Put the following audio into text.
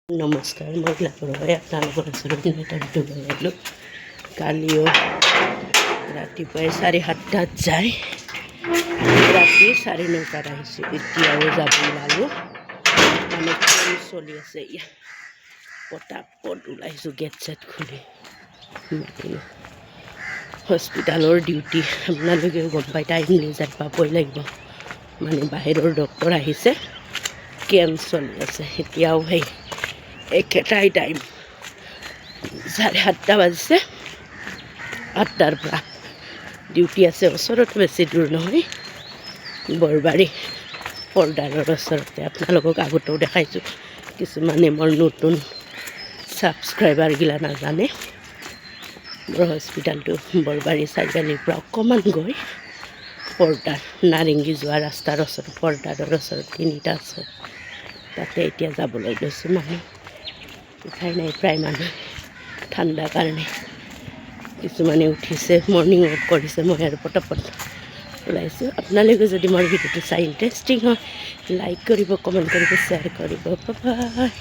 নমস্কাৰ, মই লাভৰ আপোনালোকৰ ওচৰত এটা ভিডিঅ' বনালোঁ। কালিও ৰাতিপুৱাই 7:30 যায়, ৰাতি 9:30 আহিছোঁ। এতিয়াও যাব ওলালোঁ, মানে ট্ৰেইন চলি আছে। পটাপট ওলাইছোঁ গেট চেট খুলি। হস্পিটেলৰ ডিউটি আপোনালোকে গম পাই, টাইমলি যাই পাবই লাগিব। মানে বাহিৰৰ ডক্টৰ আহিছে, কেম্প চলি আছে। এতিয়াও সেই একেটাই টাইম, 7:30 বাজিছে। 8টাৰ পৰা ডিউটি আছে। ওচৰতে, বেছি দূৰ নহয়, বৰবাৰী পৰ্দাৰৰ ওচৰতে। আপোনালোকক আগতেও দেখাইছোঁ, কিছুমানে মোৰ নতুন ছাবস্ক্ৰাইবাৰগিলা নাজানে। মোৰ হস্পিটেলটো বৰবাৰী চাৰিআলিৰ পৰা অকণমান গৈ পৰ্দাৰ নাৰেংগী যোৱা ৰাস্তাৰ ওচৰত, পৰ্দাৰৰ ওচৰত 3টা আছে। তাতে এতিয়া যাবলৈ লৈছোঁ। মানুহ উঠাই নাই, প্ৰায় মানুহ ঠাণ্ডাৰ কাৰণে। কিছুমানে উঠিছে, মৰ্ণিং ৱাক কৰিছে। মই আৰু পটাপট ওলাইছোঁ। আপোনালোকে যদি মোৰ ভিডিঅ'টো চাই ইণ্টাৰেষ্টিং হয়, লাইক কৰিব, কমেণ্ট কৰিব, শ্বেয়াৰ কৰিব। Bye bye.